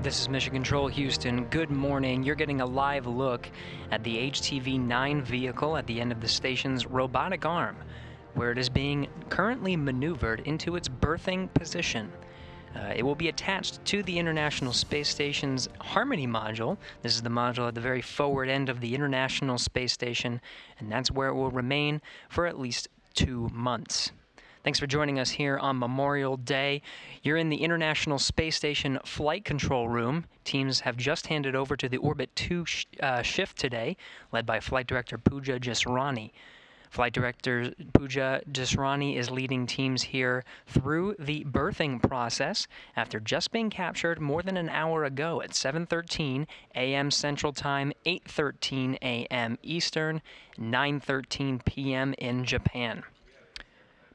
This is Mission Control Houston. Good morning. You're getting a live look at the HTV-9 vehicle at the end of the station's robotic arm, where it is being currently maneuvered into its berthing position. It will be attached to the International Space Station's Harmony module. This is the module at the very forward end of the International Space Station, and that's where it will remain for at least 2 months. Thanks for joining us here on Memorial Day. You're in the International Space Station Flight Control Room. Teams have just handed over to the Orbit 2 shift today, led by Flight Director Pooja Jasrani. Flight Director Pooja Jasrani is leading teams here through the berthing process after just being captured more than an hour ago at 7:13 a.m. Central Time, 8:13 a.m. Eastern, 9:13 p.m. in Japan.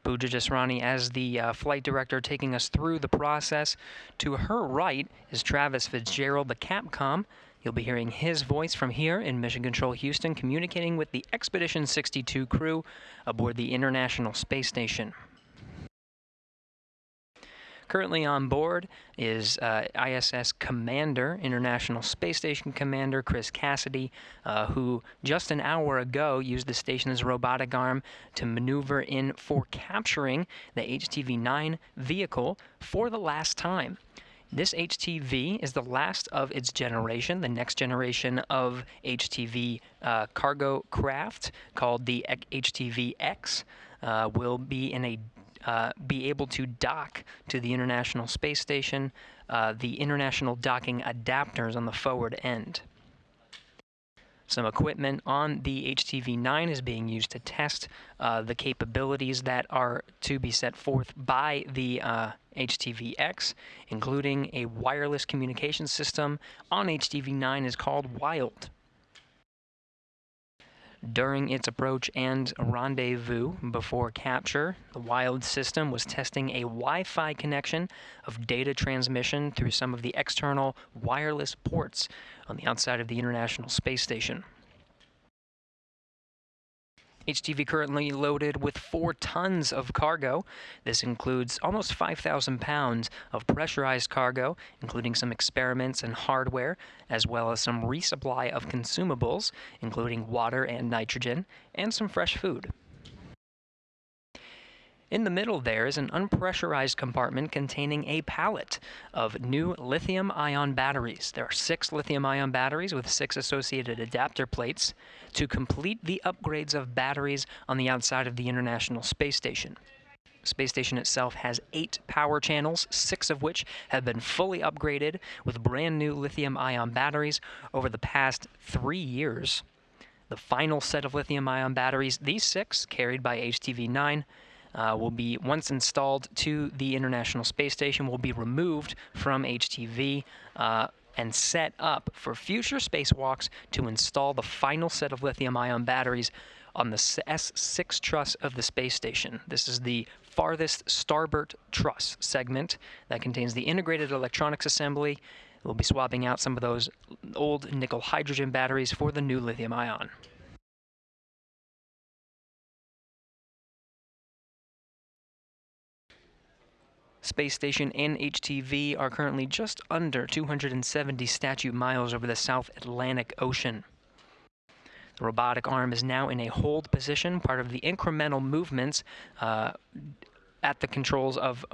Pooja Jasrani as the flight director taking us through the process. To her right is Travis Fitzgerald, the Capcom. You'll be hearing his voice from here in Mission Control Houston, communicating with the Expedition 62 crew aboard the International Space Station. Currently on board is Iss Commander, International Space Station Commander Chris Cassidy, who just an hour ago used the station's robotic arm to maneuver in for capturing the HTV-9 vehicle for the last time. This HTV is the last of its generation, the next generation of HTV cargo craft called the HTV-X will be able to dock to the International Space Station, the international docking adapters on the forward end. Some equipment on the HTV-9 is being used to test the capabilities that are to be set forth by the HTV-X, including a wireless communication system on HTV-9 is called WILD. During its approach and rendezvous before capture, the WILD system was testing a Wi-Fi connection of data transmission through some of the external wireless ports on the outside of the International Space Station. HTV currently loaded with 4 tons of cargo. This includes almost 5,000 pounds of pressurized cargo, including some experiments and hardware, as well as some resupply of consumables, including water and nitrogen, and some fresh food. In the middle there is an unpressurized compartment containing a pallet of new lithium-ion batteries. There are 6 lithium-ion batteries with 6 associated adapter plates to complete the upgrades of batteries on the outside of the International Space Station. The space station itself has 8 power channels, 6 of which have been fully upgraded with brand new lithium-ion batteries over the past 3 years. The final set of lithium-ion batteries, these 6 carried by HTV-9, will be, once installed to the International Space Station, will be removed from HTV and set up for future spacewalks to install the final set of lithium-ion batteries on the S6 truss of the space station. This is the farthest starboard truss segment that contains the integrated electronics assembly. We'll be swapping out some of those old nickel-hydrogen batteries for the new lithium-ion. Space Station and HTV are currently just under 270 statute miles over the South Atlantic Ocean. The robotic arm is now in a hold position, part of the incremental movements at the controls of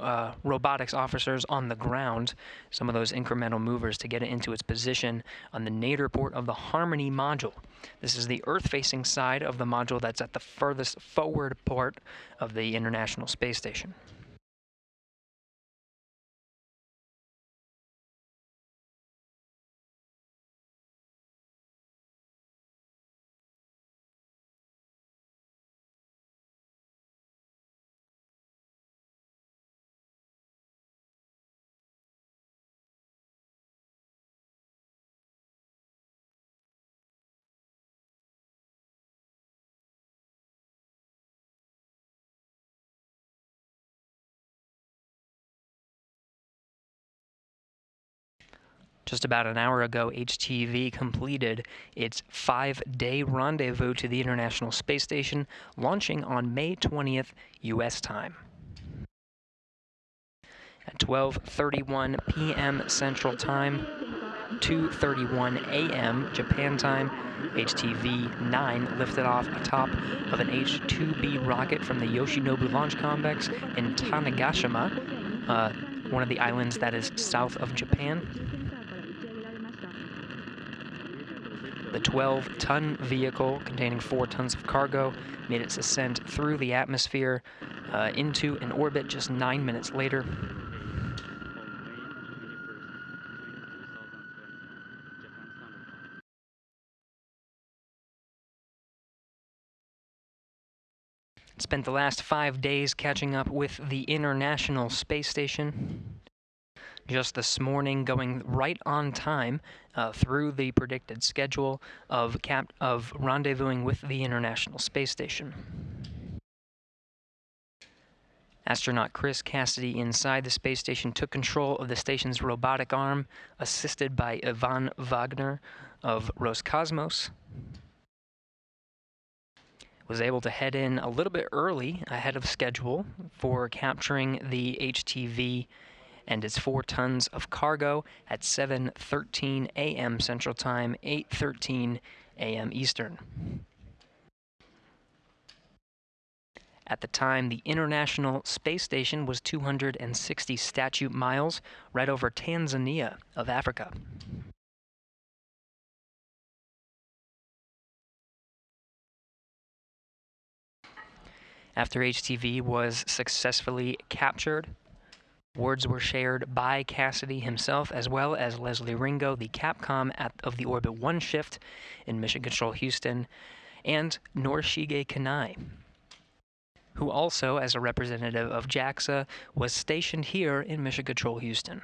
robotics officers on the ground, some of those incremental movers to get it into its position on the nadir port of the Harmony module. This is the Earth-facing side of the module that's at the furthest forward port of the International Space Station. Just about an hour ago, HTV completed its 5-day rendezvous to the International Space Station, launching on May 20th, U.S. time. At 12:31 p.m. Central Time, 2:31 a.m. Japan time, HTV-9 lifted off atop of an H-2B rocket from the Yoshinobu Launch Complex in Tanegashima, one of the islands that is south of Japan. The 12-ton vehicle, containing 4 tons of cargo, made its ascent through the atmosphere into an orbit just 9 minutes later. Spent the last 5 days catching up with the International Space Station. Just this morning, going right on time through the predicted schedule of rendezvousing with the International Space Station. Astronaut Chris Cassidy inside the space station took control of the station's robotic arm, assisted by Ivan Wagner of Roscosmos. Was able to head in a little bit early, ahead of schedule, for capturing the HTV and its 4 tons of cargo at 7:13 a.m. Central Time, 8:13 a.m. Eastern. At the time, the International Space Station was 260 statute miles right over Tanzania of Africa. After HTV was successfully captured, words were shared by Cassidy himself as well as Leslie Ringo, the Capcom of the Orbit 1 shift in Mission Control Houston, and Norishige Kanai, who also, as a representative of JAXA, was stationed here in Mission Control Houston.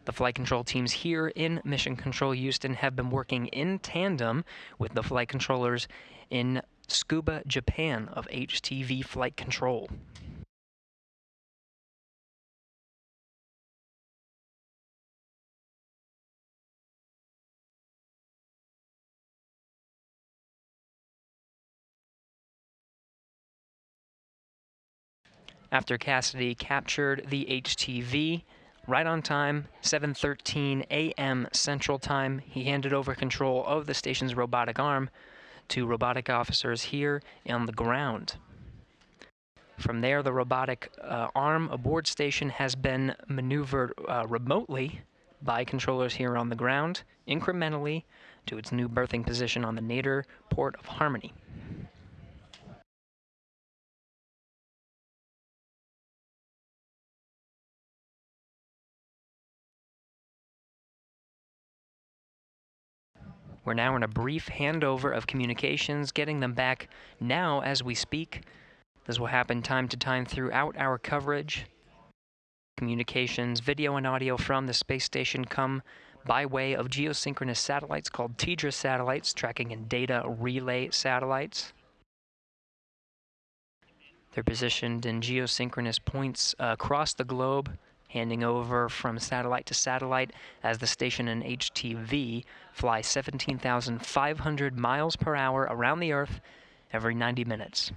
The flight control teams here in Mission Control Houston have been working in tandem with the flight controllers in Tsukuba, Japan of HTV Flight Control. After Cassidy captured the HTV, right on time, 7:13 a.m. Central Time, he handed over control of the station's robotic arm to robotic officers here on the ground. From there, the robotic arm aboard station has been maneuvered remotely by controllers here on the ground, incrementally, to its new berthing position on the nadir port of Harmony. We're now in a brief handover of communications, getting them back now as we speak. This will happen time to time throughout our coverage. Communications, video and audio from the space station come by way of geosynchronous satellites called TDRS satellites, tracking and data relay satellites. They're positioned in geosynchronous points across the globe, handing over from satellite to satellite as the station and HTV fly 17,500 miles per hour around the Earth every 90 minutes.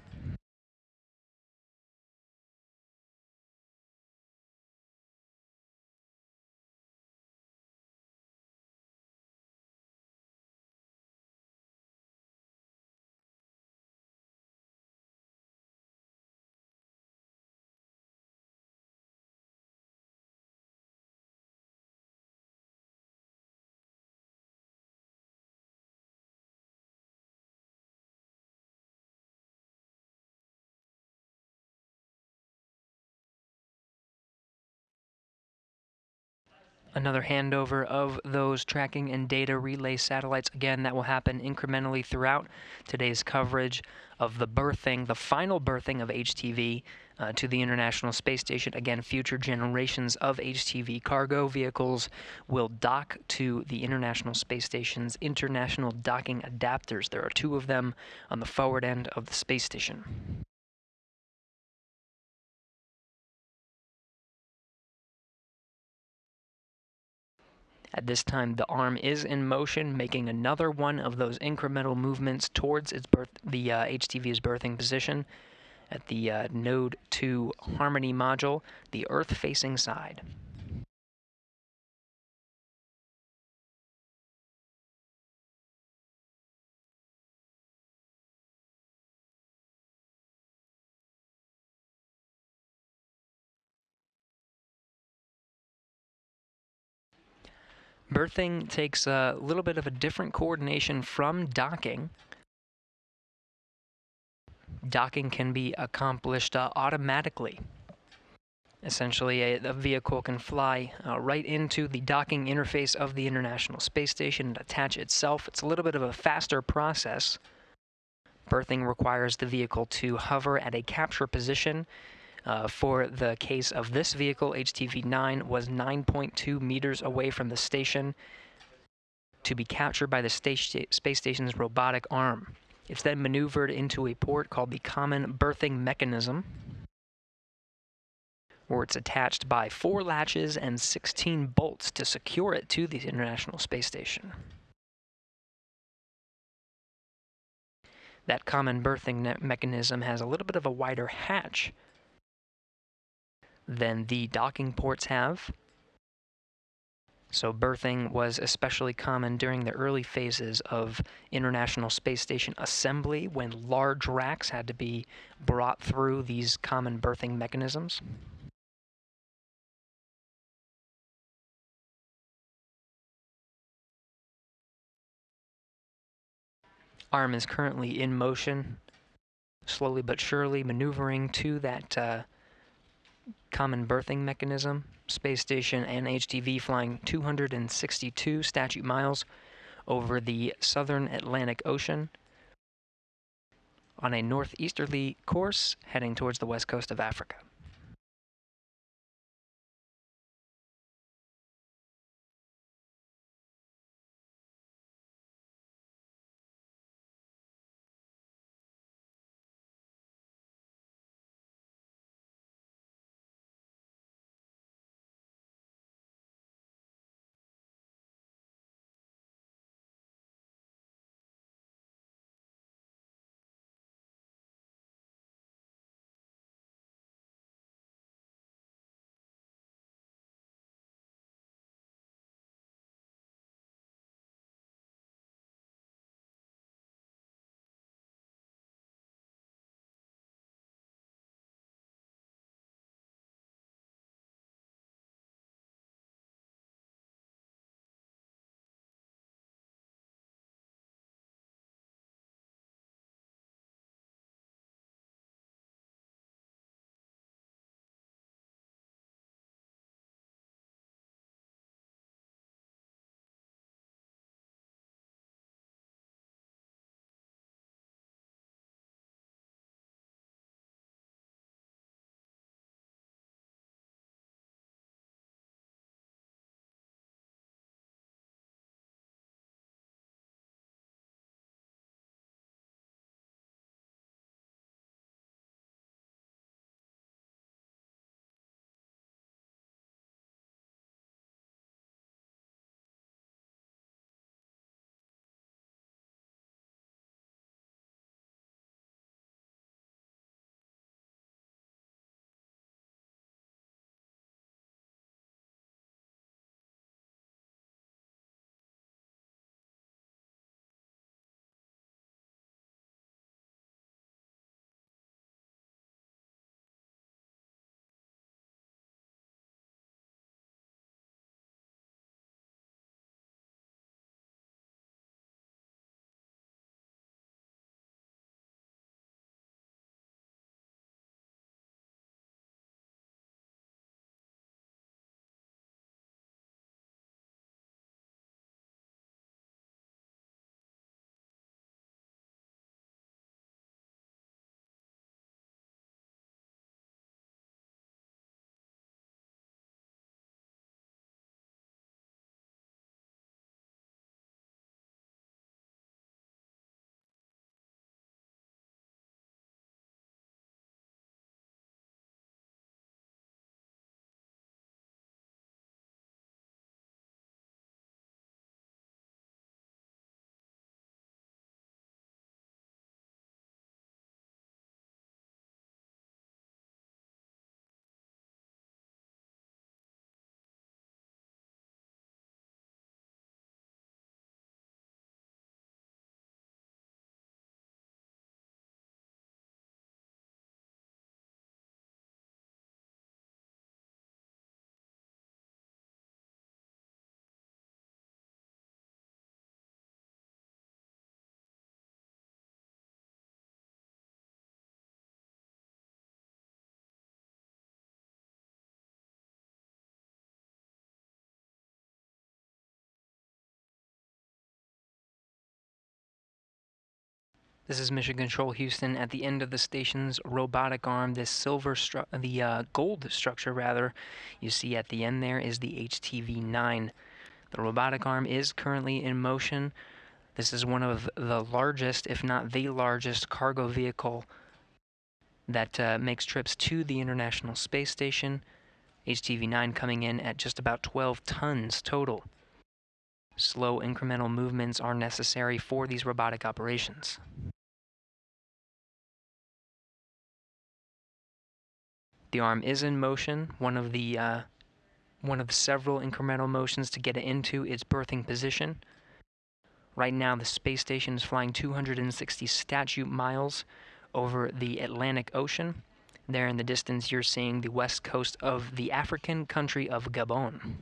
Another handover of those tracking and data relay satellites. Again, that will happen incrementally throughout today's coverage of the berthing, the final berthing of HTV to the International Space Station. Again, future generations of HTV cargo vehicles will dock to the International Space Station's international docking adapters. There are 2 of them on the forward end of the space station. At this time, the arm is in motion, making another one of those incremental movements towards the HTV's berthing position at the Node 2 Harmony module, the Earth-facing side. Berthing takes a little bit of a different coordination from docking. Docking can be accomplished automatically. Essentially, a vehicle can fly right into the docking interface of the International Space Station and attach itself. It's a little bit of a faster process. Berthing requires the vehicle to hover at a capture position. For the case of this vehicle, HTV-9 was 9.2 meters away from the station to be captured by the space station's robotic arm. It's then maneuvered into a port called the Common Berthing Mechanism, where it's attached by 4 latches and 16 bolts to secure it to the International Space Station. That common berthing mechanism has a little bit of a wider hatch than the docking ports have. So berthing was especially common during the early phases of International Space Station assembly, when large racks had to be brought through these common berthing mechanisms. Arm is currently in motion, slowly but surely maneuvering to that common berthing mechanism. Space Station and HTV flying 262 statute miles over the southern Atlantic Ocean on a northeasterly course heading towards the west coast of Africa. This is Mission Control Houston. At the end of the station's robotic arm, this gold structure rather, you see at the end there is the HTV-9. The robotic arm is currently in motion. This is one of the largest, if not the largest, cargo vehicle that makes trips to the International Space Station. HTV-9 coming in at just about 12 tons total. Slow incremental movements are necessary for these robotic operations. The arm is in motion, one of several incremental motions to get it into its berthing position. Right now, the space station is flying 260 statute miles over the Atlantic Ocean. There in the distance, you're seeing the west coast of the African country of Gabon.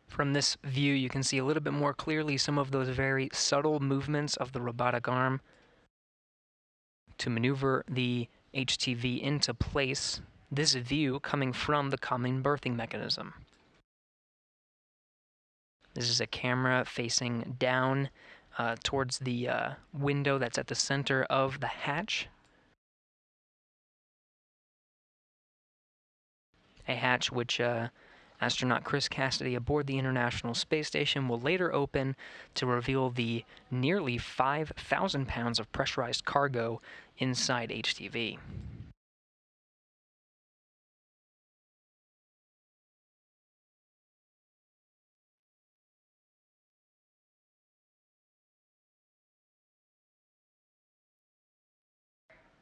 From this view, you can see a little bit more clearly some of those very subtle movements of the robotic arm to maneuver the HTV into place. This view coming from the common berthing mechanism. This is a camera facing down towards the window that's at the center of the hatch. A hatch which astronaut Chris Cassidy aboard the International Space Station will later open to reveal the nearly 5,000 pounds of pressurized cargo inside HTV.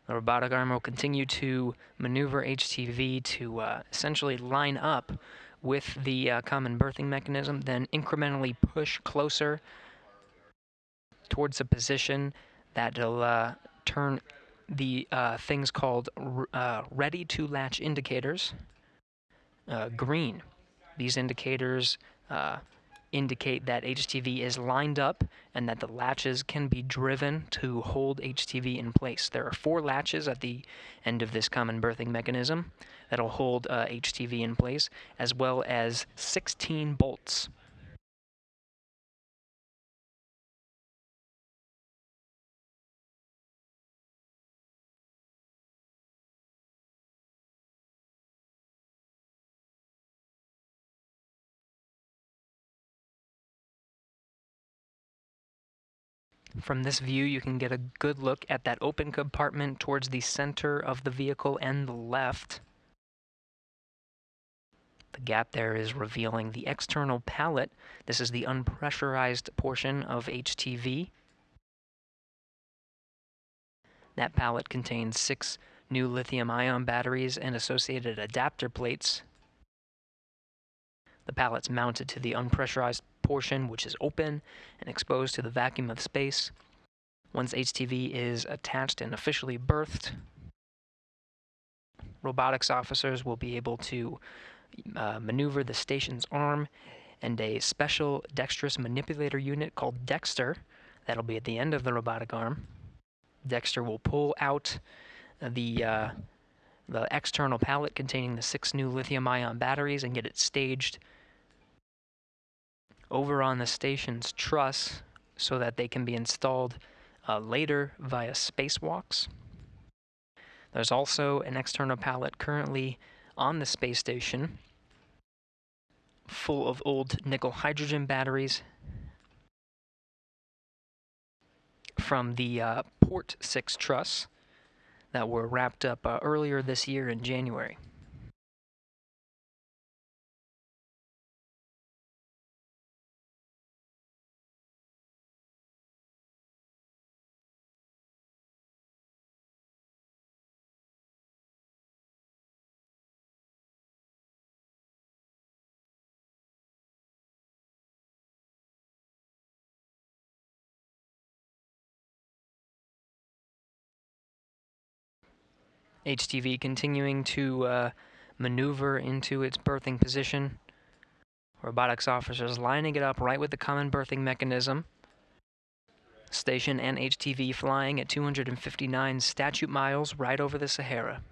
The robotic arm will continue to maneuver HTV to essentially line up with the common berthing mechanism, then incrementally push closer towards a position that'll turn the things called ready to latch indicators green. These indicators indicate that HTV is lined up and that the latches can be driven to hold HTV in place. There are 4 latches at the end of this common berthing mechanism that'll hold HTV in place, as well as 16 bolts. From this view, you can get a good look at that open compartment towards the center of the vehicle and the left. The gap there is revealing the external pallet. This is the unpressurized portion of HTV. That pallet contains 6 new lithium-ion batteries and associated adapter plates. The pallet's mounted to the unpressurized portion, which is open and exposed to the vacuum of space. Once HTV is attached and officially berthed, robotics officers will be able to maneuver the station's arm and a special dexterous manipulator unit called Dexter that'll be at the end of the robotic arm. Dexter will pull out the external pallet containing the 6 new lithium-ion batteries and get it staged over on the station's truss so that they can be installed later via spacewalks. There's also an external pallet currently on the space station full of old nickel hydrogen batteries from the Port 6 truss that were wrapped up earlier this year in January. HTV continuing to maneuver into its berthing position. Robotics officers lining it up right with the common berthing mechanism. Station and HTV flying at 259 statute miles right over the Sahara.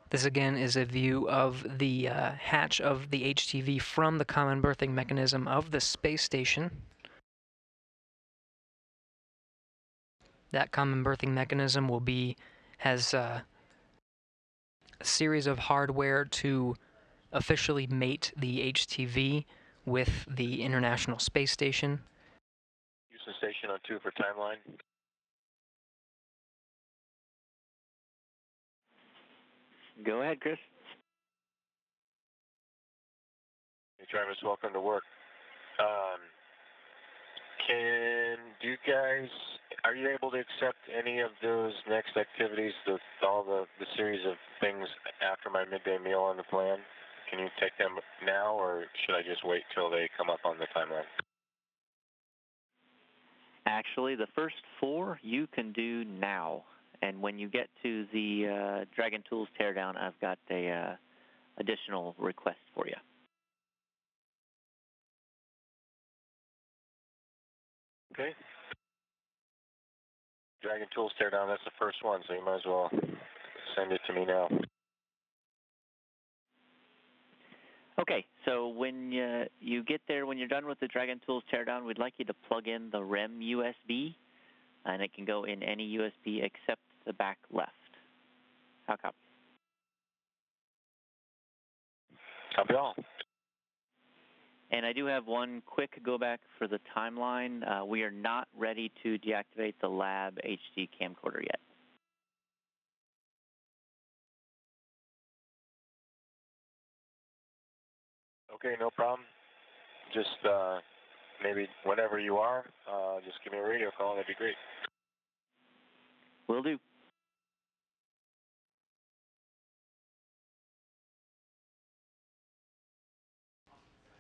This again is a view of the hatch of the HTV from the common berthing mechanism of the space station. That common berthing mechanism has a series of hardware to officially mate the HTV with the International Space Station. Houston Station on 2 for timeline. Go ahead, Chris. Hey, Travis, welcome to work. Are you able to accept any of those next activities, all the series of things after my midday meal on the plan? Can you take them now, or should I just wait till they come up on the timeline? Actually, the first 4 you can do now. And when you get to the Dragon Tools teardown, I've got a additional request for you. Okay. Dragon Tools teardown, that's the first one, so you might as well send it to me now. Okay, so when you get there, when you're done with the Dragon Tools teardown, we'd like you to plug in the REM USB, and it can go in any USB except the back left. How copy? Copy all. And I do have one quick go back for the timeline. We are not ready to deactivate the lab HD camcorder yet. Okay, no problem. Just maybe whenever you are, just give me a radio call. That'd be great. Will do.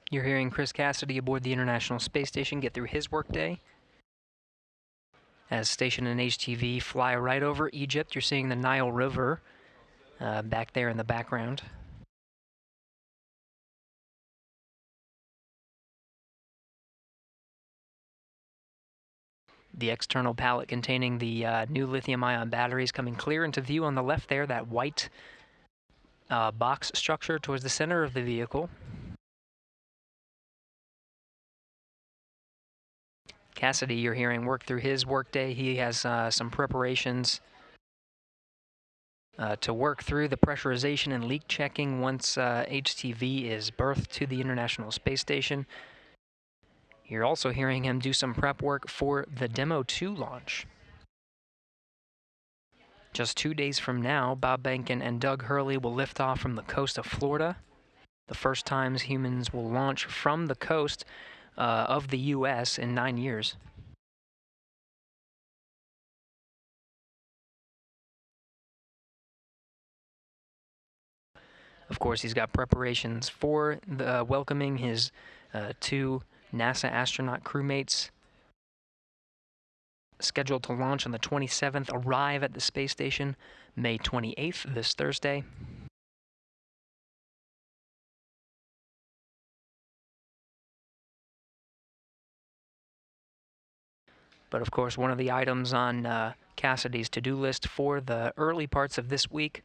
You're hearing Chris Cassidy aboard the International Space Station get through his workday. As station and HTV fly right over Egypt, you're seeing the Nile River back there in the background. The external pallet containing the new lithium-ion batteries coming clear into view on the left there, that white box structure towards the center of the vehicle. Cassidy, you're hearing work through his workday. He has some preparations to work through the pressurization and leak checking once HTV is berthed to the International Space Station. You're also hearing him do some prep work for the Demo 2 launch. Just 2 days from now, Bob Behnken and Doug Hurley will lift off from the coast of Florida. The first times humans will launch from the coast of the U.S. in 9 years. Of course, he's got preparations for welcoming his 2 NASA astronaut crewmates, scheduled to launch on the 27th, arrive at the space station May 28th, this Thursday. But of course, one of the items on Cassidy's to-do list for the early parts of this week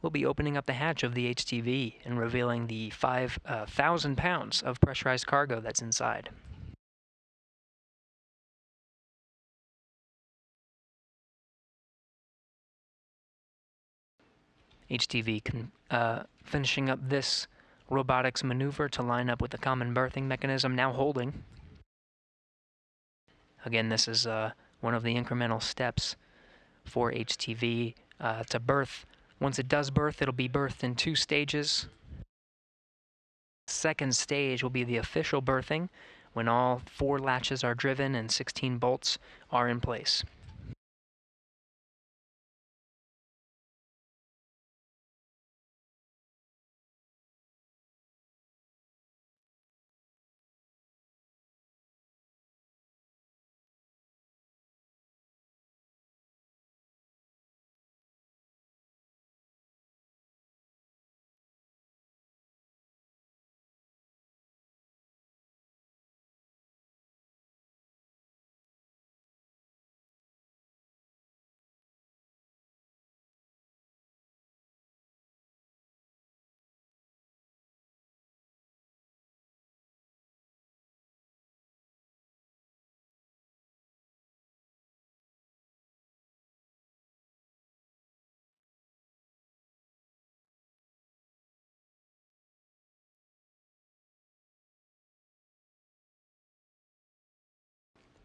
will be opening up the hatch of the HTV and revealing the 5,000 pounds of pressurized cargo that's inside. HTV finishing up this robotics maneuver to line up with the common berthing mechanism, now holding. Again, this is one of the incremental steps for HTV to berth. Once it does berth, it'll be berthed in 2 stages. Second stage will be the official berthing, when all 4 latches are driven and 16 bolts are in place.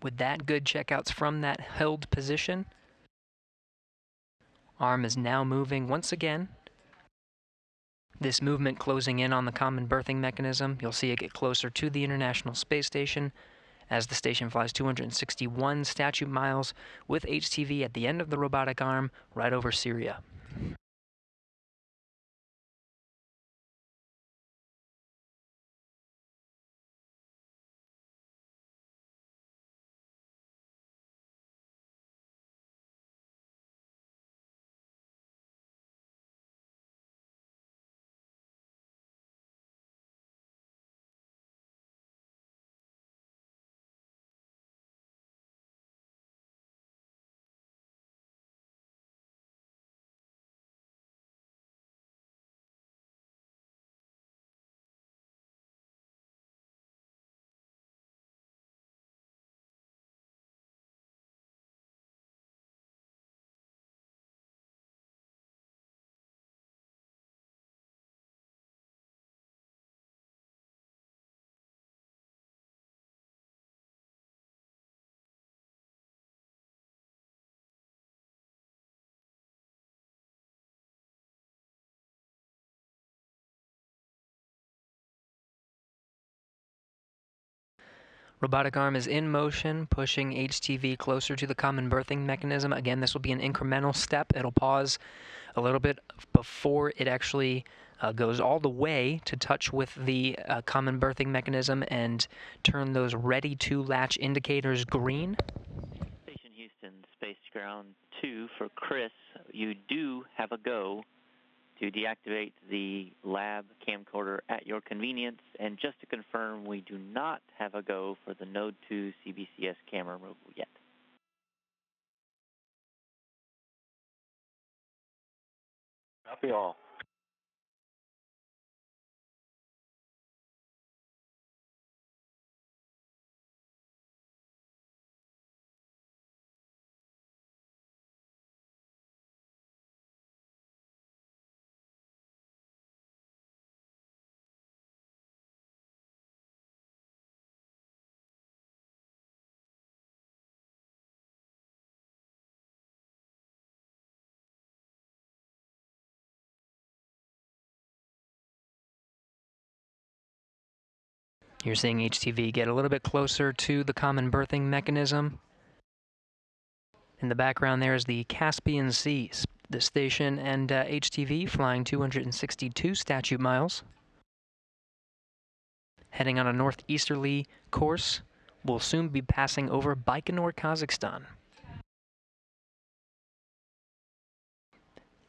With that, good checkouts from that held position. Arm is now moving once again. This movement closing in on the common berthing mechanism. You'll see it get closer to the International Space Station as the station flies 261 statute miles with HTV at the end of the robotic arm right over Syria. Robotic arm is in motion, pushing HTV closer to the common berthing mechanism. Again, this will be an incremental step. It'll pause a little bit before it actually goes all the way to touch with the common berthing mechanism and turn those ready to latch indicators green. Station Houston, Space Ground 2 for Chris. You do have a go to deactivate the lab camcorder at your convenience. And just to confirm, we do not have a go for the Node 2 CBCS camera removal yet. Copy all. You're seeing HTV get a little bit closer to the common berthing mechanism. In the background there is the Caspian Sea, the station, and HTV flying 262 statute miles. Heading on a northeasterly course, we'll soon be passing over Baikonur, Kazakhstan.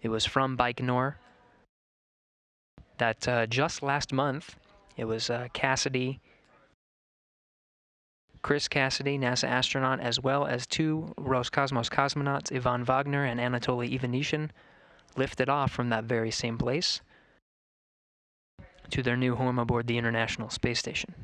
It was from Baikonur that just last month, it was Chris Cassidy, NASA astronaut, as well as two Roscosmos cosmonauts, Ivan Wagner and Anatoly Ivanishin, lifted off from that very same place to their new home aboard the International Space Station.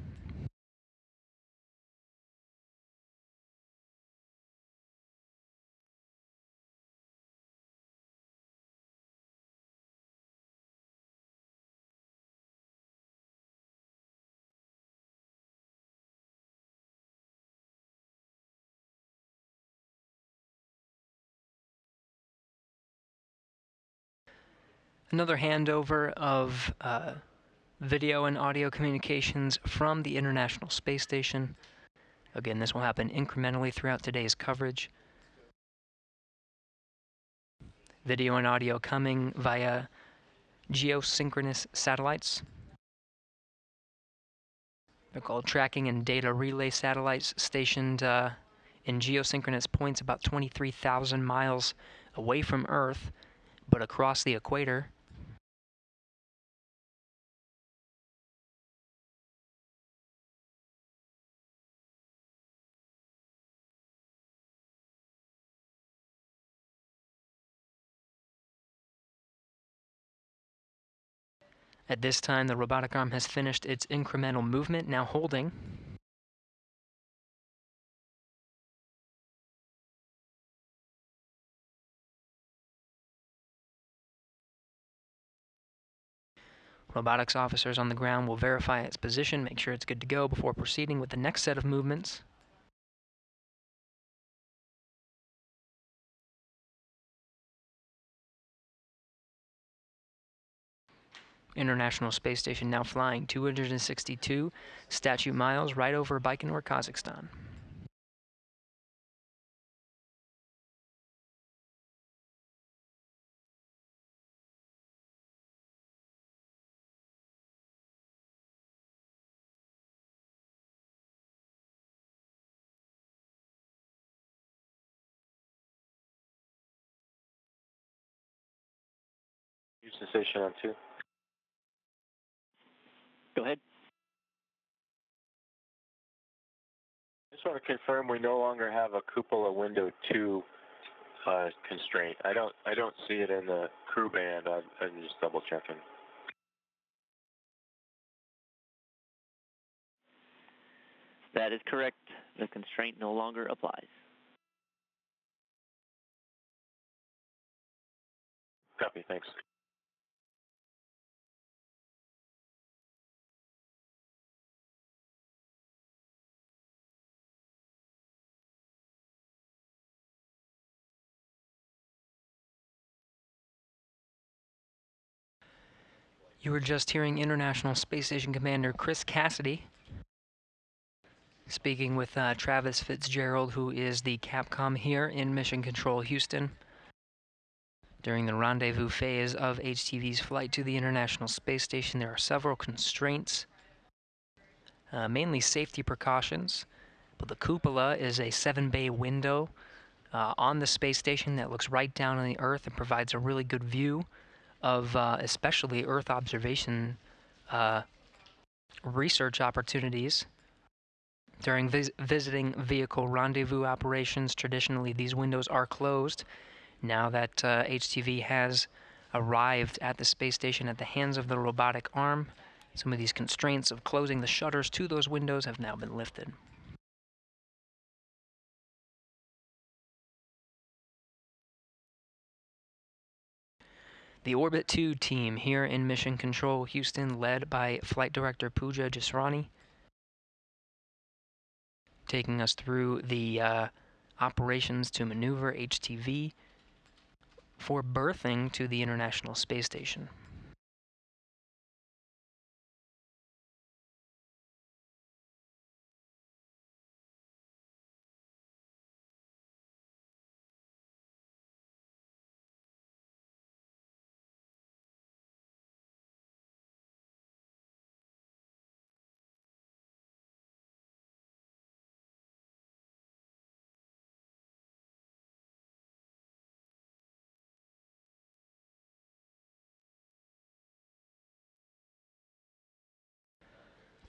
Another handover of video and audio communications from the International Space Station. Again, this will happen incrementally throughout today's coverage. Video and audio coming via geosynchronous satellites. They're called tracking and data relay satellites, stationed in geosynchronous points about 23,000 miles away from Earth, but across the equator. At this time, the robotic arm has finished its incremental movement, now holding. Robotics officers on the ground will verify its position, make sure it's good to go before proceeding with the next set of movements. International Space Station now flying 262 statute miles right over Baikonur, Kazakhstan. Houston Station on 2. Go ahead. Just want to confirm we no longer have a cupola window 2 constraint. I don't see it in the crew band. I'm just double checking. That is correct. The constraint no longer applies. Copy, thanks. You were just hearing International Space Station Commander Chris Cassidy Speaking with Travis Fitzgerald, who is the Capcom here in Mission Control Houston. During the rendezvous phase of HTV's flight to the International Space Station, there are several constraints, mainly safety precautions. But the cupola is a 7-bay window on the space station that looks right down on the Earth and provides a really good view of especially Earth observation research opportunities. During visiting vehicle rendezvous operations, traditionally these windows are closed. Now that HTV has arrived at the space station at the hands of the robotic arm, some of these constraints of closing the shutters to those windows have now been lifted. The Orbit 2 team here in Mission Control Houston, led by Flight Director Pooja Jasrani, taking us through the operations to maneuver HTV for berthing to the International Space Station.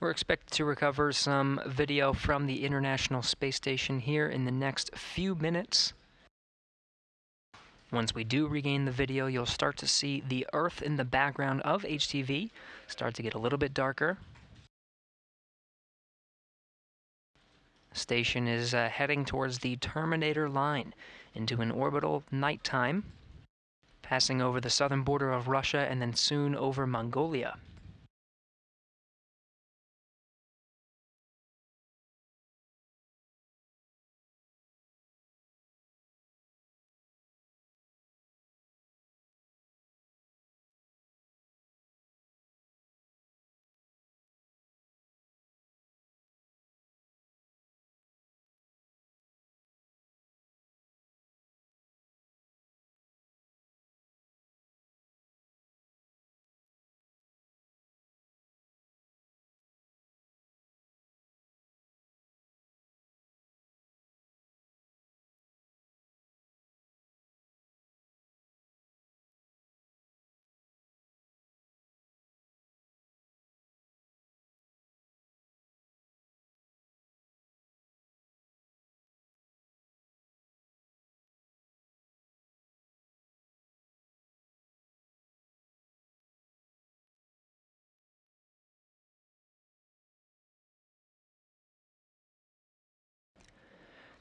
We're expected to recover some video from the International Space Station here in the next few minutes. Once we do regain the video, you'll start to see the Earth in the background of HTV start to get a little bit darker. Station is heading towards the Terminator line into an orbital nighttime, passing over the southern border of Russia and then soon over Mongolia.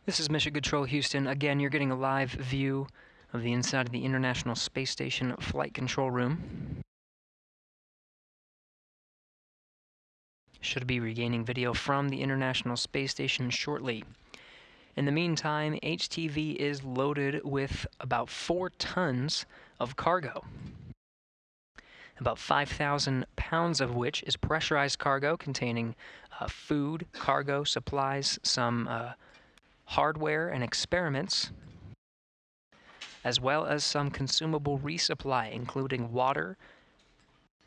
This is Mission Control Houston. Again, you're getting a live view of the inside of the International Space Station flight control room. Should be regaining video from the International Space Station shortly. In the meantime, HTV is loaded with about 4 tons of cargo. About 5,000 pounds of which is pressurized cargo containing food, cargo, supplies, some hardware and experiments, as well as some consumable resupply, including water,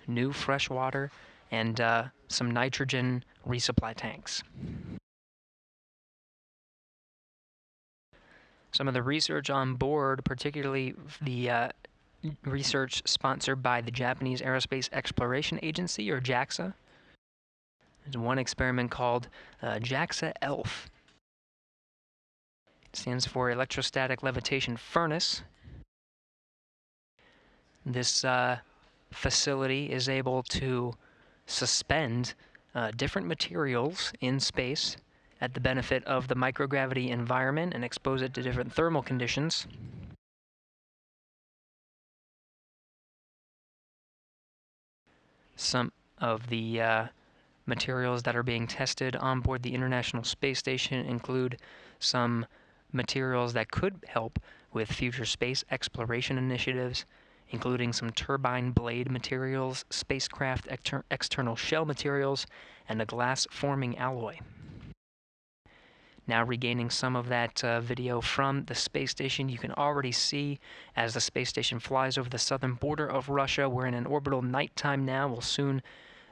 new fresh water, and some nitrogen resupply tanks. Some of the research on board, particularly the research sponsored by the Japanese Aerospace Exploration Agency, or JAXA. There's one experiment called JAXA ELF. It stands for Electrostatic Levitation Furnace. This facility is able to suspend different materials in space at the benefit of the microgravity environment and expose it to different thermal conditions. Some of the materials that are being tested on board the International Space Station include some materials that could help with future space exploration initiatives, including some turbine blade materials, spacecraft external shell materials, and a glass-forming alloy. Now regaining some of that video from the space station. You can already see as the space station flies over the southern border of Russia. We're in an orbital nighttime now. We'll soon,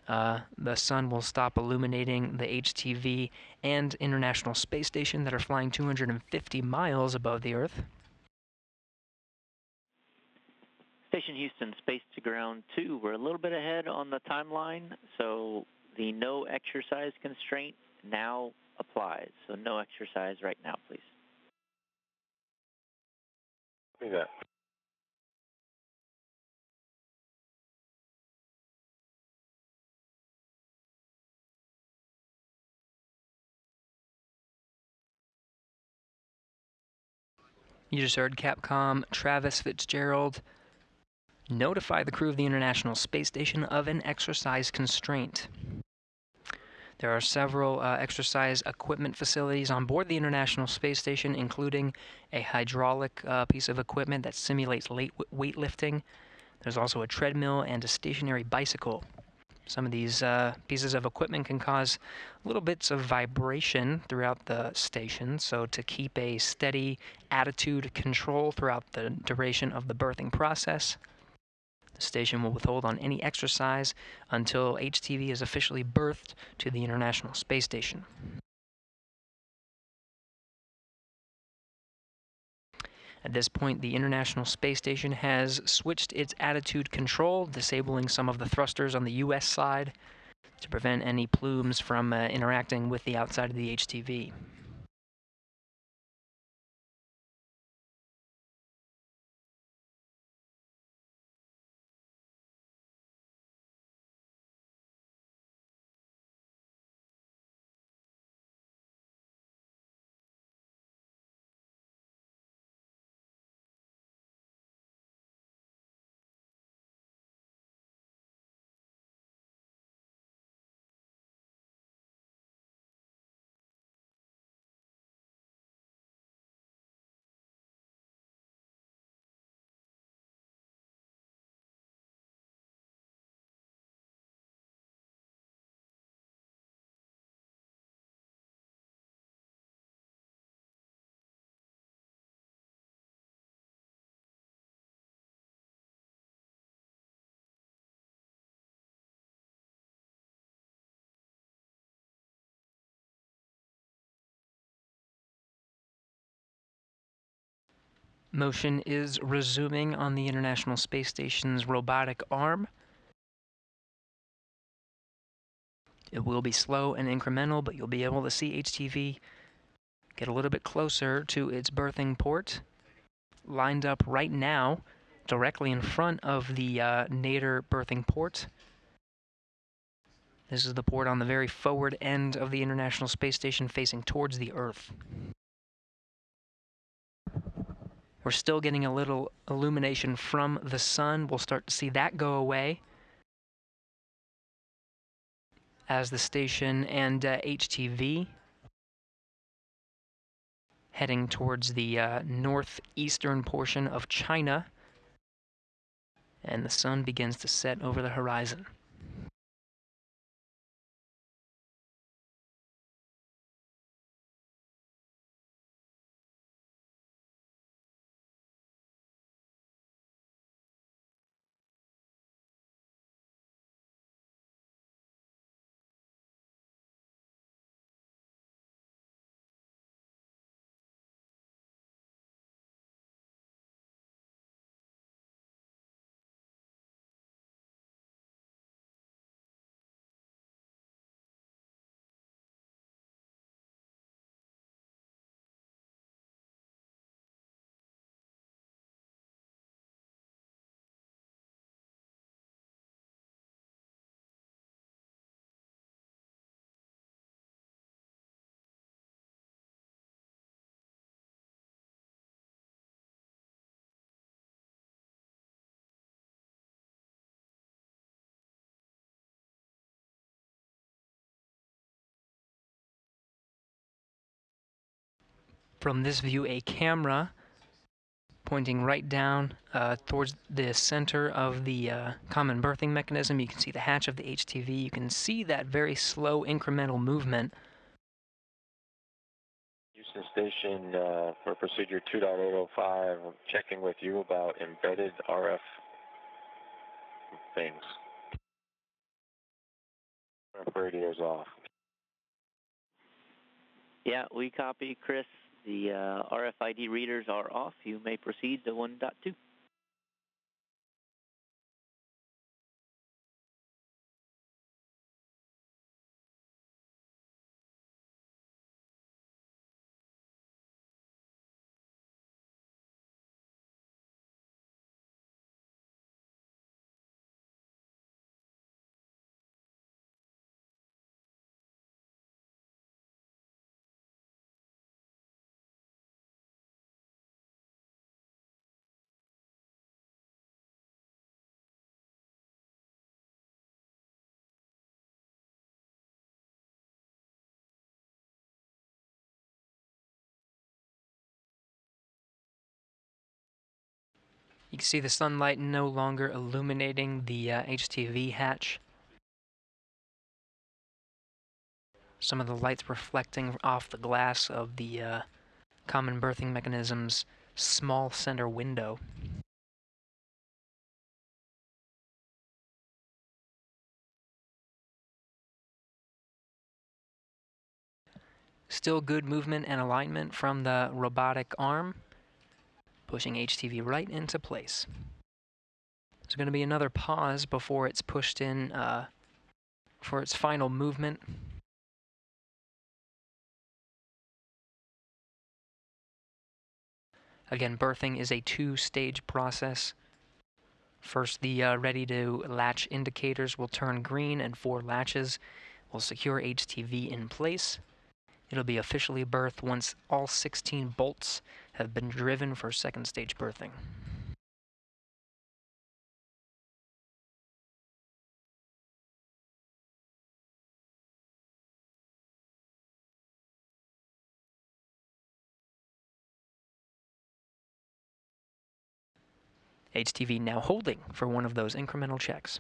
the sun will stop illuminating the HTV and International Space Station that are flying 250 miles above the Earth. Station Houston, Space to Ground 2. We're a little bit ahead on the timeline, so the no exercise constraint now applies. So no exercise right now, please. Copy that. You just heard Capcom Travis Fitzgerald notify the crew of the International Space Station of an exercise constraint. There are several exercise equipment facilities on board the International Space Station, including a hydraulic piece of equipment that simulates weightlifting. There's also a treadmill and a stationary bicycle. Some of these pieces of equipment can cause little bits of vibration throughout the station, so to keep a steady attitude control throughout the duration of the berthing process, the station will withhold on any exercise until HTV is officially berthed to the International Space Station. At this point, the International Space Station has switched its attitude control, disabling some of the thrusters on the U.S. side to prevent any plumes from interacting with the outside of the HTV. Motion is resuming on the International Space Station's robotic arm. It will be slow and incremental, but you'll be able to see HTV get a little bit closer to its berthing port, lined up right now directly in front of the nadir berthing port. This is the port on the very forward end of the International Space Station facing towards the Earth. We're still getting a little illumination from the sun. We'll start to see that go away as the station and HTV heading towards the northeastern portion of China, and the sun begins to set over the horizon. From this view, a camera pointing right down towards the center of the common berthing mechanism. You can see the hatch of the HTV. You can see that very slow incremental movement station for procedure 2.805. I'm checking with you about embedded RF things. Radio's off. Yeah, we copy, Chris. The RFID readers are off. You may proceed to 1.2. You can see the sunlight no longer illuminating the HTV hatch. Some of the lights reflecting off the glass of the common berthing mechanism's small center window. Still good movement and alignment from the robotic arm, pushing HTV right into place. There's going to be another pause before it's pushed in for its final movement. Again, berthing is a two-stage process. First, the ready-to-latch indicators will turn green, and 4 latches will secure HTV in place. It'll be officially berthed once all 16 bolts have been driven for second-stage berthing. HTV now holding for one of those incremental checks.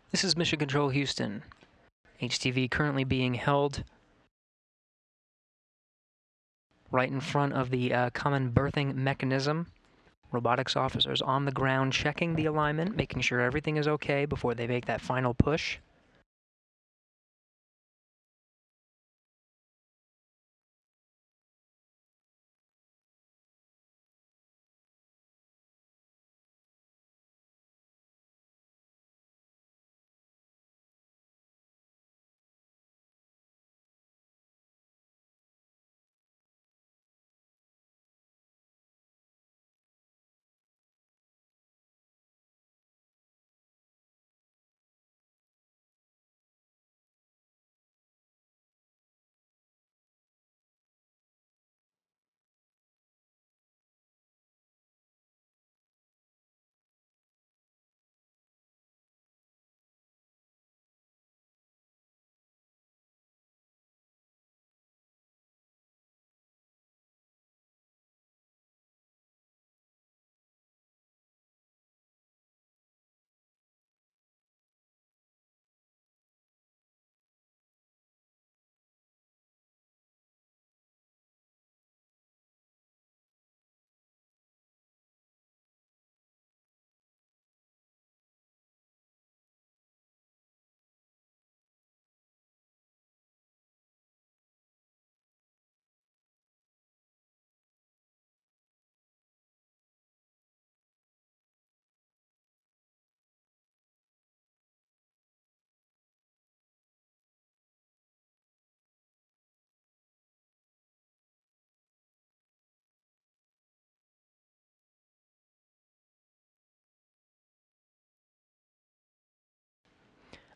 This is Mission Control Houston. HTV currently being held right in front of the common berthing mechanism. Robotics officers on the ground checking the alignment, making sure everything is okay before they make that final push.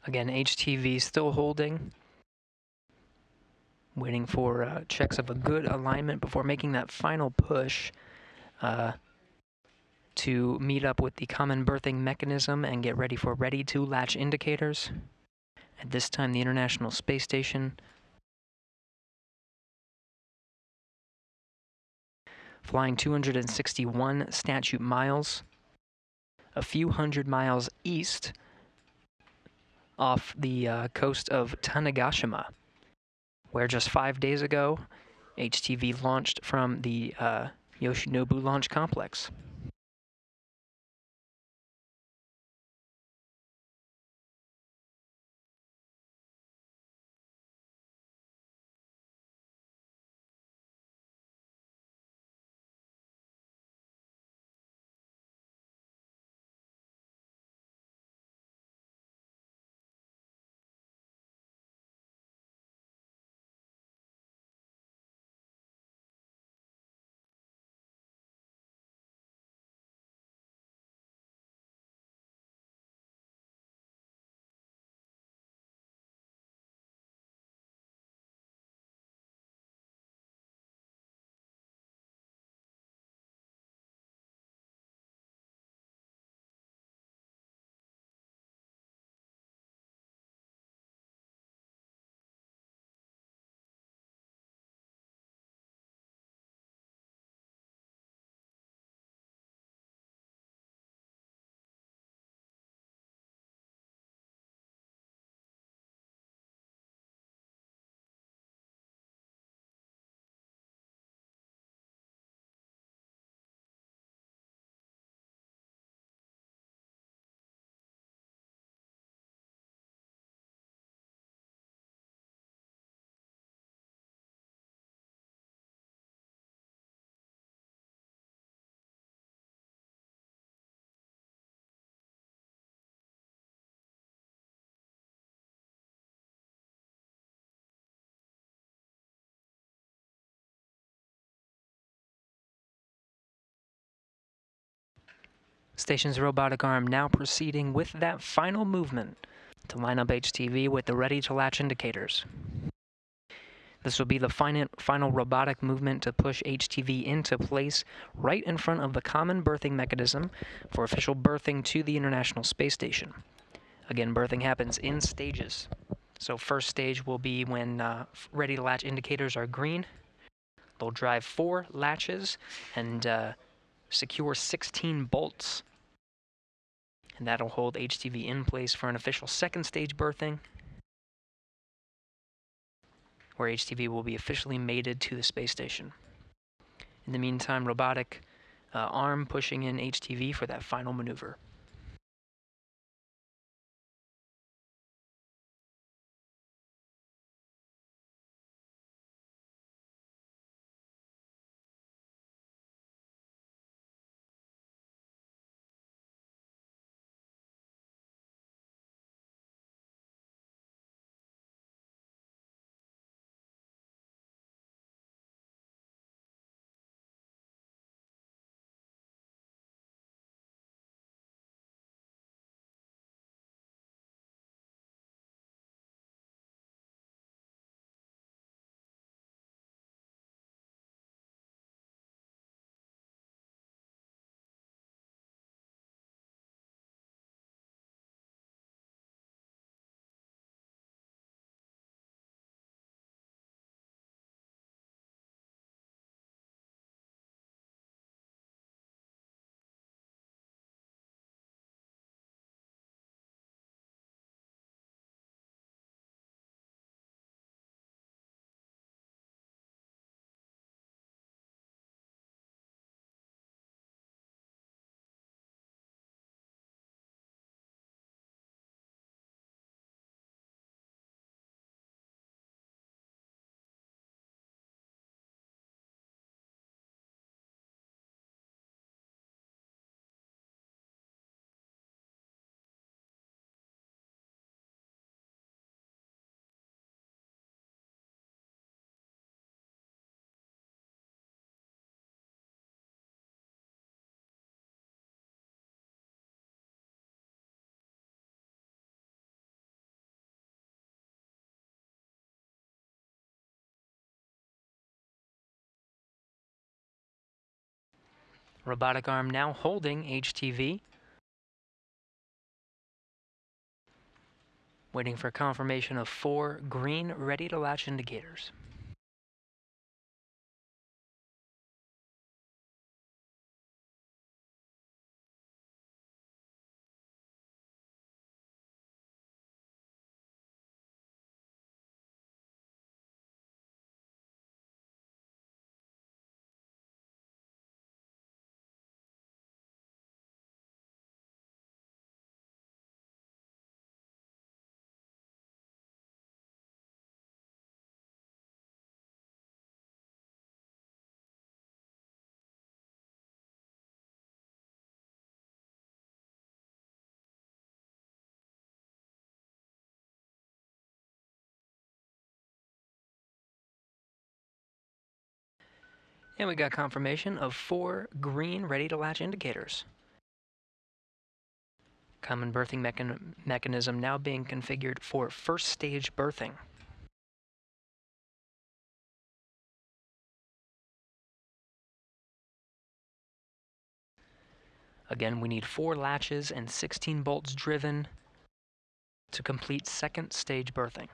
Again, HTV still holding, waiting for checks of a good alignment before making that final push to meet up with the common berthing mechanism and get ready for ready-to-latch indicators. At this time, the International Space Station flying 261 statute miles, a few hundred miles east off the coast of Tanegashima, where just 5 days ago, HTV launched from the Yoshinobu Launch Complex. Station's robotic arm now proceeding with that final movement to line up HTV with the ready-to-latch indicators. This will be the final robotic movement to push HTV into place right in front of the common berthing mechanism for official berthing to the International Space Station. Again, berthing happens in stages. So first stage will be when ready-to-latch indicators are green. They'll drive 4 latches and secure 16 bolts. And that'll hold HTV in place for an official second stage berthing, where HTV will be officially mated to the space station. In the meantime, robotic arm pushing in HTV for that final maneuver. Robotic arm now holding HTV. Waiting for confirmation of 4 green ready to latch indicators. And we got confirmation of 4 green ready to latch indicators. Common berthing mechanism now being configured for first stage berthing. Again, we need 4 latches and 16 bolts driven to complete second stage berthing.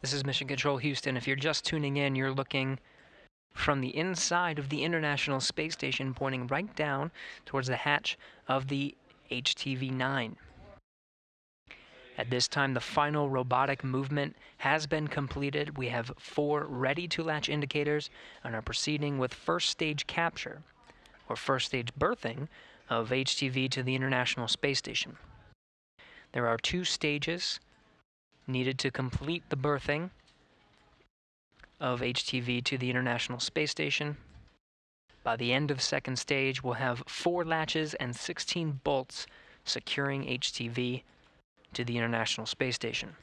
This is Mission Control Houston. If you're just tuning in, you're looking from the inside of the International Space Station, pointing right down towards the hatch of the HTV-9. At this time, the final robotic movement has been completed. We have 4 ready-to-latch indicators and are proceeding with first stage capture, or first stage berthing, of HTV to the International Space Station. There are 2 stages needed to complete the berthing of HTV to the International Space Station. By the end of second stage, we'll have 4 latches and 16 bolts securing HTV to the International Space Station.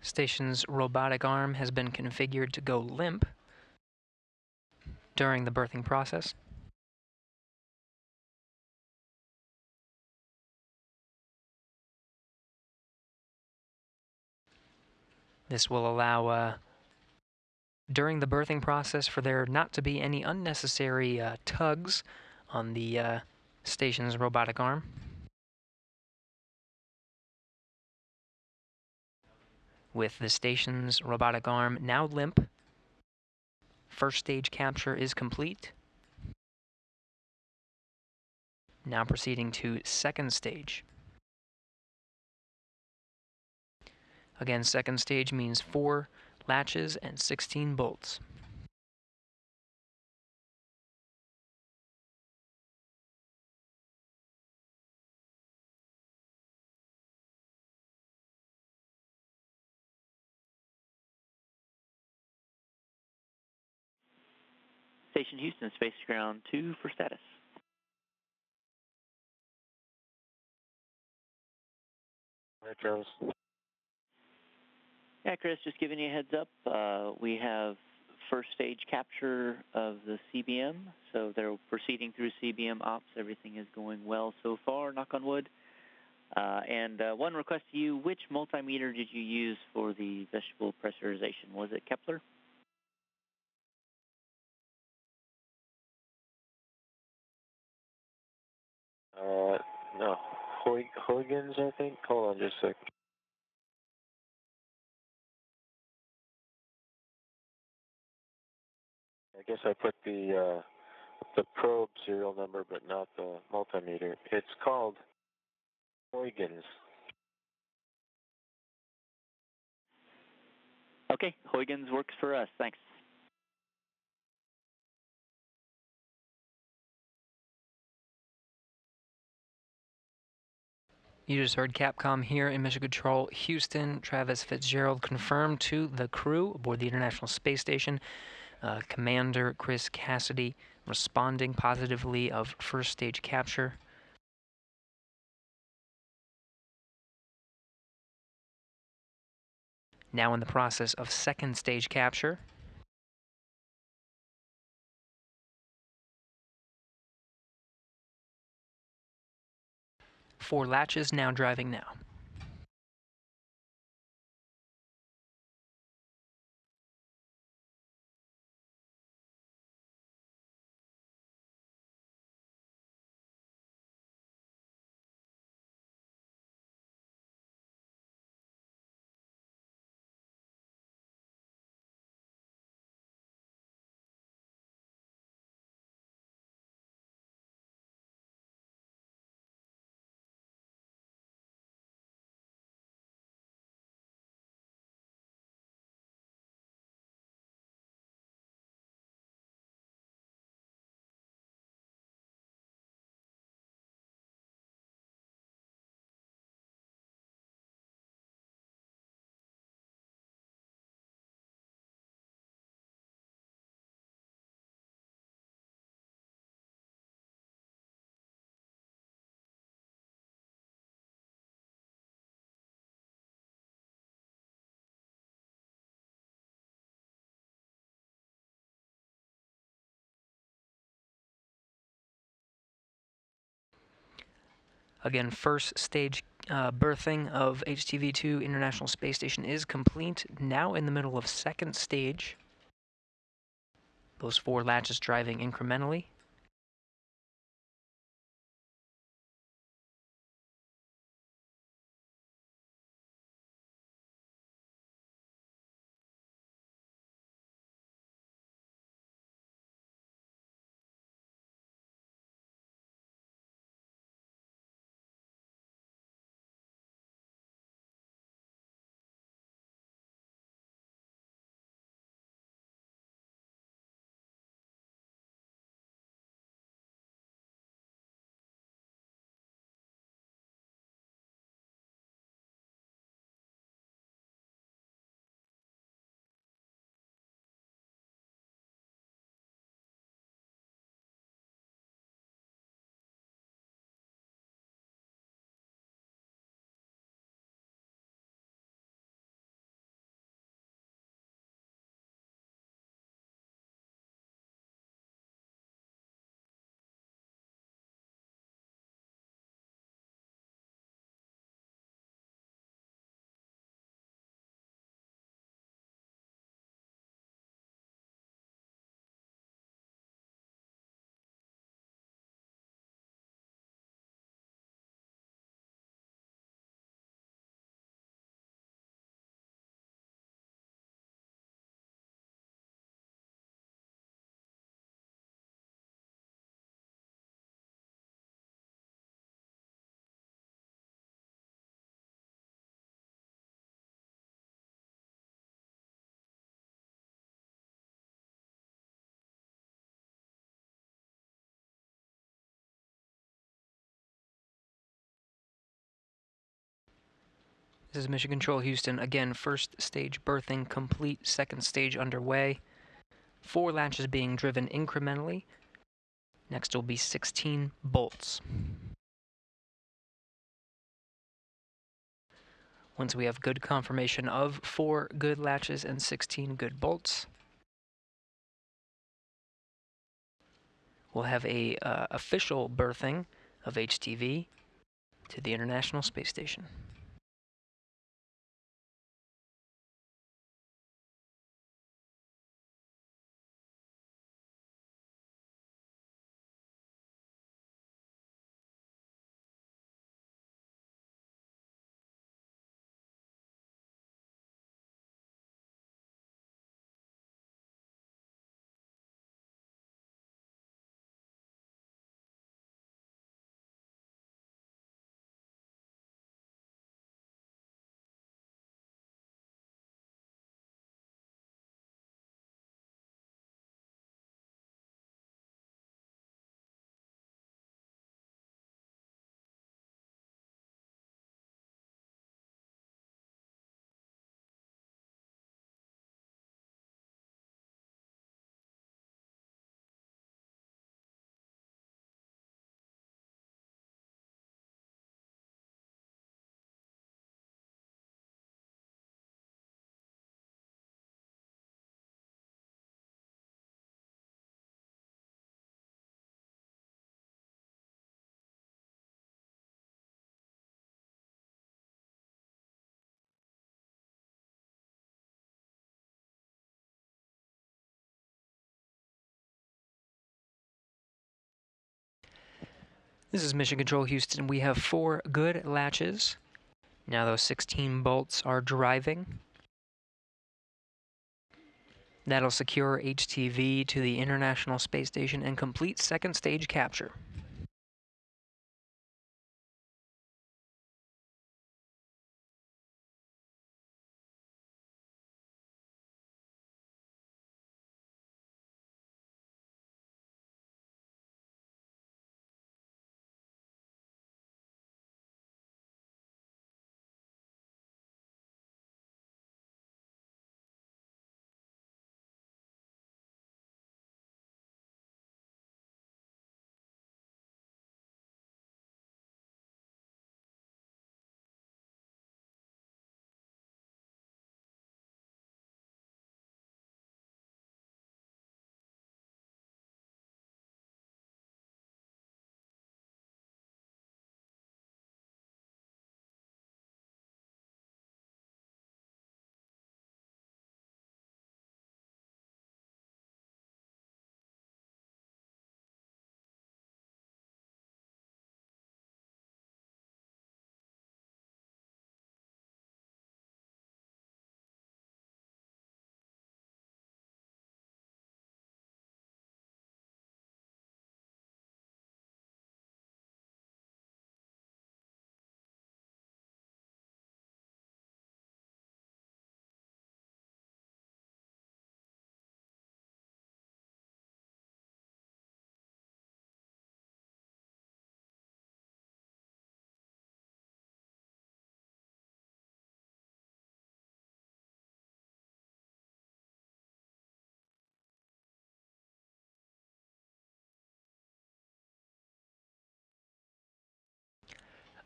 Station's robotic arm has been configured to go limp during the berthing process. This will allow, during the berthing process, for there not to be any unnecessary tugs on the station's robotic arm. With the station's robotic arm now limp, first stage capture is complete. Now proceeding to second stage. Again, second stage means 4 latches and 16 bolts. Station Houston, Space Ground 2 for status. Right, Travis. Yeah, Chris, just giving you a heads up. We have first stage capture of the CBM, so they're proceeding through CBM ops. Everything is going well so far, knock on wood. And one request to you, which multimeter did you use for the vegetable pressurization? Was it Kepler? No. Huygens, I think? Hold on just a sec. I guess I put the probe serial number, but not the multimeter. It's called Huygens. Okay, Huygens works for us. Thanks. You just heard Capcom here in Mission Control Houston. Travis Fitzgerald confirmed to the crew aboard the International Space Station. Commander Chris Cassidy responding positively of first stage capture. Now in the process of second stage capture. Four latches now driving now. Again, first stage berthing of HTV-2 International Space Station is complete. Now in the middle of second stage. Those 4 latches driving incrementally. This is Mission Control Houston. Again, first stage berthing complete, second stage underway. 4 latches being driven incrementally. Next will be 16 bolts. Once we have good confirmation of 4 good latches and 16 good bolts, we'll have a official berthing of HTV to the International Space Station. This is Mission Control Houston. We have 4 good latches. Now those 16 bolts are driving. That'll secure HTV to the International Space Station and complete second stage capture.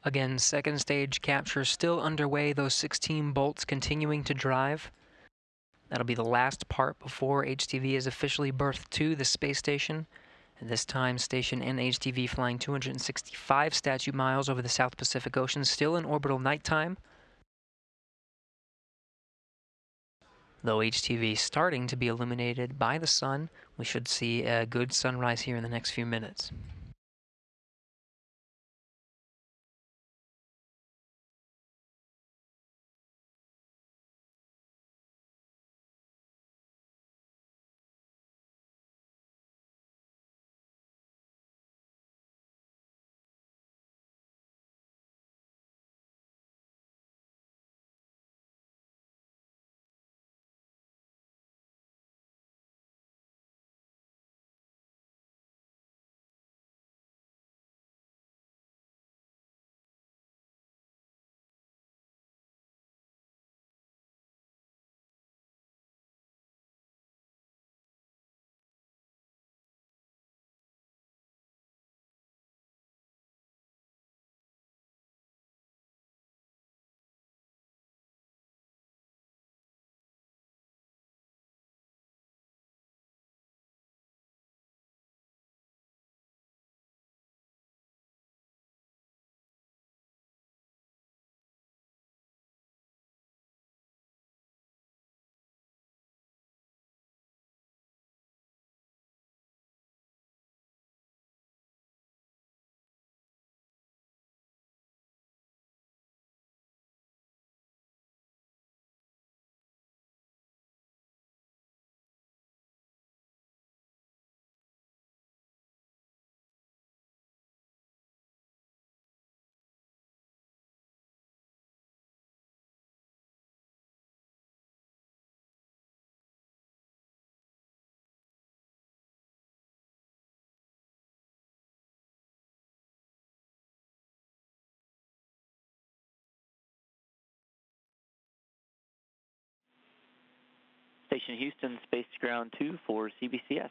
Again, second stage capture still underway, those 16 bolts continuing to drive. That'll be the last part before HTV is officially berthed to the space station. And this time, station and HTV flying 265 statute miles over the South Pacific Ocean, still in orbital nighttime. Though HTV starting to be illuminated by the sun, we should see a good sunrise here in the next few minutes. Station Houston, Space to Ground 2 for CBCS.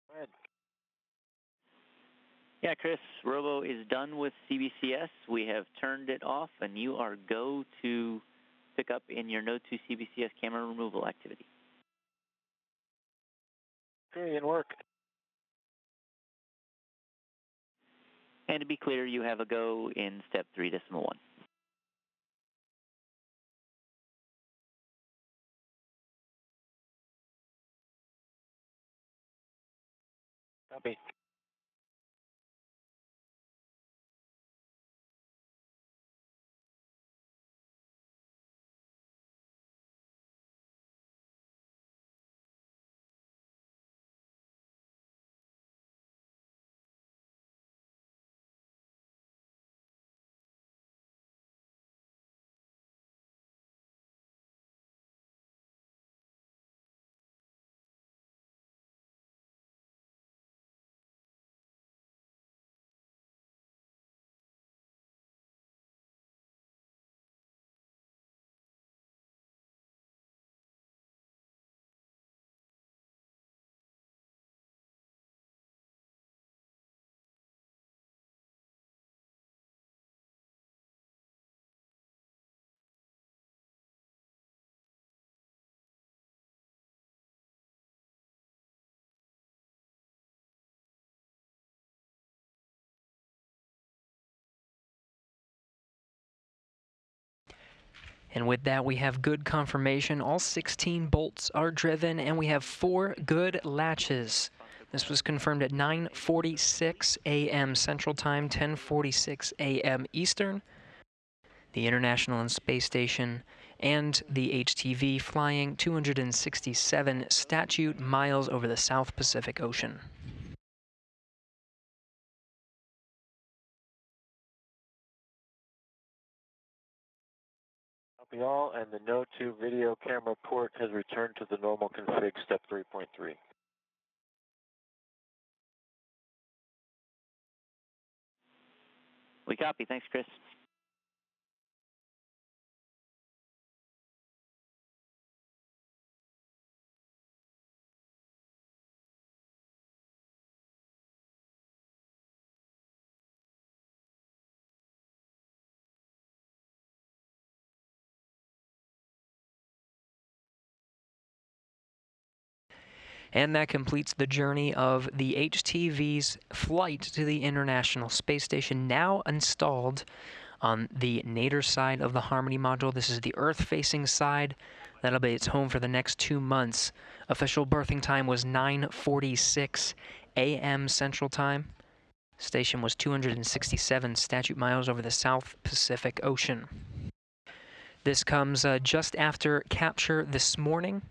Go ahead. Yeah, Chris, Robo is done with CBCS. We have turned it off, and you are go to pick up in your Node 2 CBCS camera removal activity. Okay, in work. And to be clear, you have a go in step 3.1. Copy. And with that, we have good confirmation. All 16 bolts are driven, and we have 4 good latches. This was confirmed at 9:46 a.m. Central Time, 10:46 a.m. Eastern. The International and Space Station and the HTV flying 267 statute miles over the South Pacific Ocean. Copy all, and the Node 2 video camera port has returned to the normal config step 3.3. We copy. Thanks, Chris. And that completes the journey of the HTV's flight to the International Space Station, now installed on the nadir side of the Harmony module. This is the Earth-facing side. That'll be its home for the next 2 months. Official berthing time was 9:46 a.m. Central Time. Station was 267 statute miles over the South Pacific Ocean. This comes just after capture this morning.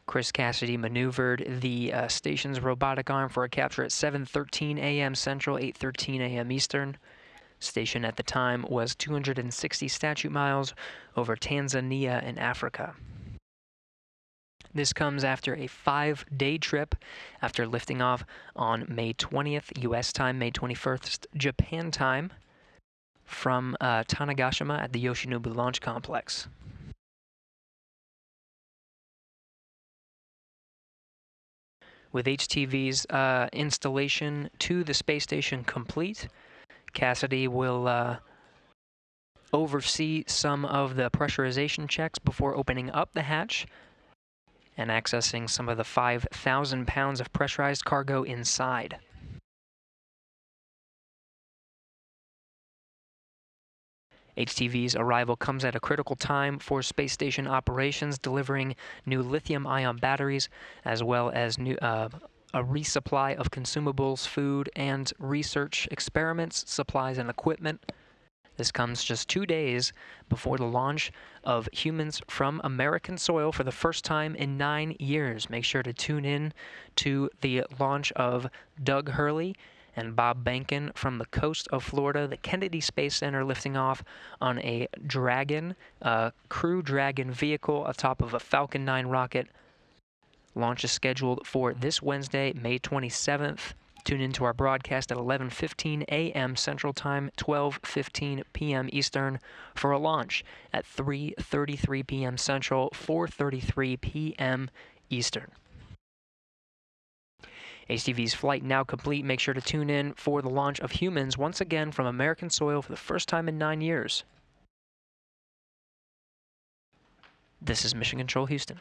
Chris Cassidy maneuvered the station's robotic arm for a capture at 7:13 a.m. Central, 8:13 a.m. Eastern. Station at the time was 260 statute miles over Tanzania and Africa. This comes after a 5-day trip after lifting off on May 20th, U.S. time, May 21st, Japan time, from Tanegashima at the Yoshinobu Launch Complex. With HTV's installation to the space station complete, Cassidy will oversee some of the pressurization checks before opening up the hatch and accessing some of the 5,000 pounds of pressurized cargo inside. HTV's arrival comes at a critical time for space station operations, delivering new lithium-ion batteries, as well as a resupply of consumables, food, and research experiments, supplies, and equipment. This comes just 2 days before the launch of humans from American soil for the first time in 9 years. Make sure to tune in to the launch of Doug Hurley and Bob Bankin from the coast of Florida, the Kennedy Space Center, lifting off on a Dragon, Crew Dragon vehicle atop of a Falcon 9 rocket. Launch is scheduled for this Wednesday, May 27th. Tune into our broadcast at 11:15 a.m. Central Time, 12:15 p.m. Eastern, for a launch at 3:33 p.m. Central, 4:33 p.m. Eastern. HTV's flight now complete. Make sure to tune in for the launch of humans once again from American soil for the first time in 9 years. This is Mission Control Houston.